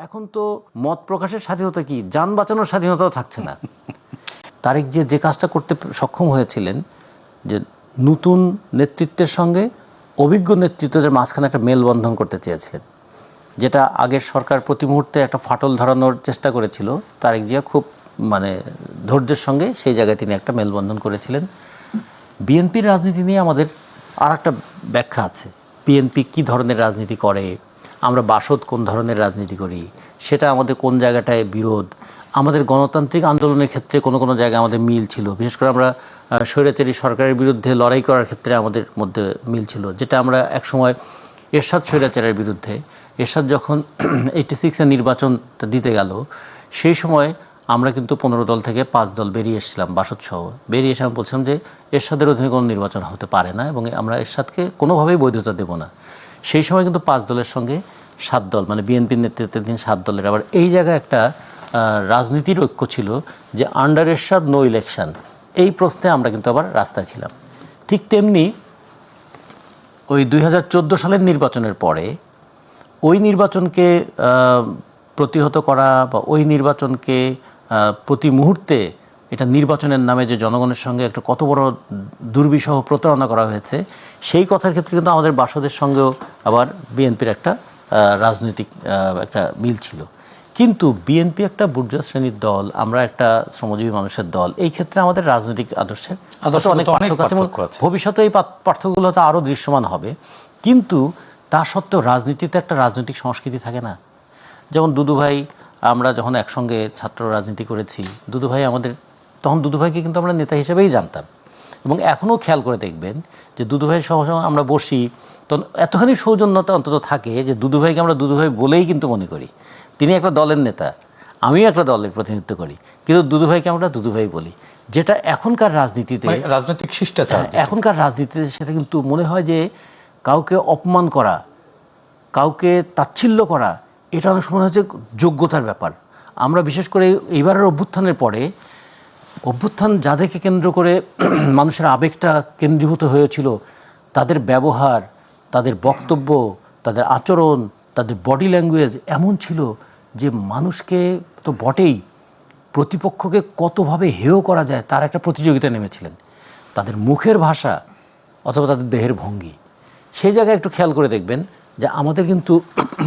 এখন তো মত প্রকাশের স্বাধীনতা কি, যান বাঁচানোর স্বাধীনতাও থাকছে না। তারেক যে কাজটা করতে সক্ষম হয়েছিলেন, যে নতুন নেতৃত্বের সঙ্গে অভিজ্ঞ নেতৃত্বের মাঝখানে একটা মেলবন্ধন করতে চেয়েছিলেন, যেটা আগের সরকার প্রতি মুহূর্তে একটা ফাটল ধরানোর চেষ্টা করেছিল। তারেক জিয়া খুব ধৈর্যের সঙ্গে সেই জায়গায় তিনি একটা মেলবন্ধন করেছিলেন। বিএনপির রাজনীতি নিয়ে আমাদের আর একটা ব্যাখ্যা আছে। বিএনপি কী ধরনের রাজনীতি করে, আমরা বাসদ কোন ধরনের রাজনীতি করি, সেটা আমাদের কোন জায়গাটায় বিরোধ। আমাদের গণতান্ত্রিক আন্দোলনের ক্ষেত্রে কোনো কোনো জায়গায় আমাদের মিল ছিল, বিশেষ করে আমরা স্বৈরাচারী সরকারের বিরুদ্ধে লড়াই করার ক্ষেত্রে আমাদের মধ্যে মিল ছিল, যেটা আমরা একসময় এরশাদ স্বৈরাচারের বিরুদ্ধে, এরশাদ যখন 86-এর নির্বাচনটা দিতে গেল, সেই সময় আমরা কিন্তু 15 দল থেকে 5 দল বেরিয়ে এসেছিলাম, বাসদ সহ বেরিয়ে এসে আমি বলছিলাম যে এরশাদের অধীনে কোনো নির্বাচন হতে পারে না এবং আমরা এরশাদকে কোনোভাবেই বৈধতা দেব না। সেই সময় কিন্তু 5 দলের সঙ্গে 7 দল, মানে বিএনপির নেতৃত্বাধীন 7 দলের আবার এই জায়গায় একটা রাজনীতির ঐক্য ছিল যে আন্ডার এরশাদ নো ইলেকশন, এই প্রশ্নে আমরা কিন্তু আবার রাস্তায় ছিলাম। ঠিক তেমনি ওই 2014 সালের নির্বাচনের পরে ওই নির্বাচনকে প্রতিহত করা বা ওই নির্বাচনকে প্রতি মুহূর্তে এটা নির্বাচনের নামে যে জনগণের সঙ্গে একটা কত বড় দুর্বিষহ প্রতারণা করা হয়েছে, সেই কথার ক্ষেত্রে কিন্তু আমাদের বাসদের সঙ্গেও আবার বিএনপির একটা রাজনৈতিক একটা মিল ছিল। কিন্তু বিএনপি একটা বুর্জোয়া শ্রেণীর দল, আমরা একটা শ্রমজীবী মানুষের দল, এই ক্ষেত্রে আমাদের রাজনৈতিক আদর্শের অনেক পার্থক্য আছে। ভবিষ্যতে এই পার্থক্যগুলো হয়তো আরও দৃশ্যমান হবে। কিন্তু তা সত্ত্বেও রাজনীতিতে একটা রাজনৈতিক সংস্কৃতি থাকে না। যেমন দুদুভাই, আমরা যখন একসঙ্গে ছাত্র রাজনীতি করেছি, দুদুভাই আমাদের, তখন দুদুভাইকে কিন্তু আমরা নেতা হিসেবেই জানতাম এবং এখনও খেয়াল করে দেখবেন যে দুদুভাইয়ের সঙ্গে আমরা বসি, তখন এতখানি সৌজন্যতা অন্তত থাকে যে দুদুভাইকে আমরা দুদুভাই বলেই কিন্তু মনে করি। তিনি একটা দলের নেতা, আমিও একটা দলের প্রতিনিধিত্ব করি, কিন্তু দুদুভাইকে আমরা দুদুভাই বলি, যেটা এখনকার রাজনীতিতে, রাজনৈতিক শিষ্টাচার, এখনকার রাজনীতিতে সেটা কিন্তু মনে হয় যে কাউকে অপমান করা, কাউকে তাচ্ছিল্য করা, এটা অনেক সময় হচ্ছে যোগ্যতার ব্যাপার। আমরা বিশেষ করে এইবারের অভ্যুত্থানের পরে, অভ্যুত্থান যাদেরকে কেন্দ্র করে মানুষের আবেগটা কেন্দ্রীভূত হয়েছিল, তাদের ব্যবহার, তাদের বক্তব্য, তাদের আচরণ, তাদের বডি ল্যাঙ্গুয়েজ এমন ছিল যে মানুষকে তো বটেই, প্রতিপক্ষকে কতভাবে হেয় করা যায় তার একটা প্রতিযোগিতা নেমেছিলেন। তাদের মুখের ভাষা অথবা তাদের দেহের ভঙ্গি, সেই জায়গায় একটু খেয়াল করে দেখবেন যে আমাদের কিন্তু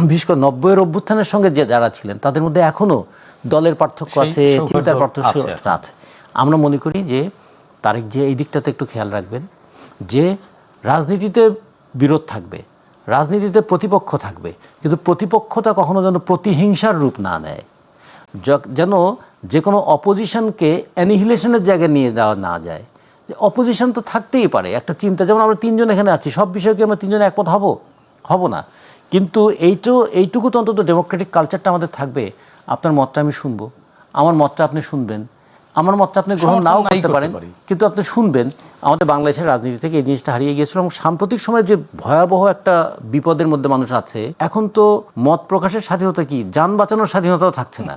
বিশেষ করে 90-এর অভ্যুত্থানের সঙ্গে যে যারা ছিলেন তাদের মধ্যে এখনও দলের পার্থক্য আছে, চিন্তার পার্থক্য আছে। আমরা মনে করি যে তারেক যে এই দিকটাতে একটু খেয়াল রাখবেন যে রাজনীতিতে বিরোধ থাকবে, রাজনীতিতে প্রতিপক্ষ থাকবে, কিন্তু প্রতিপক্ষতা কখনো যেন প্রতিহিংসার রূপ না নেয়, যেন যে কোনো অপোজিশনকে অ্যানিহিলেশনের জায়গায় নিয়ে দেওয়া না যায়। যে অপোজিশন তো থাকতেই পারে একটা চিন্তা, যেমন আমরা 3 জন এখানে আছি, সব বিষয়ে কি আমরা 3 জন একমত হব না, কিন্তু এইটুকু তো অন্তত ডেমোক্রেটিক কালচারটা আমাদের থাকবে। আপনার মতটা আমি শুনবো, আমার মতটা আপনি শুনবেন, আমার মতটা আপনি গ্রহণ নাও করতে পারেন, কিন্তু আপনি শুনবেন। আমাদের বাংলাদেশের রাজনীতি থেকে এই জিনিসটা হারিয়ে গিয়েছিল এবং সাম্প্রতিক সময়ে যে ভয়াবহ একটা বিপদের মধ্যে মানুষ আছে, এখন তো মত প্রকাশের স্বাধীনতা কি, যান বাঁচানোর স্বাধীনতাও থাকছে না।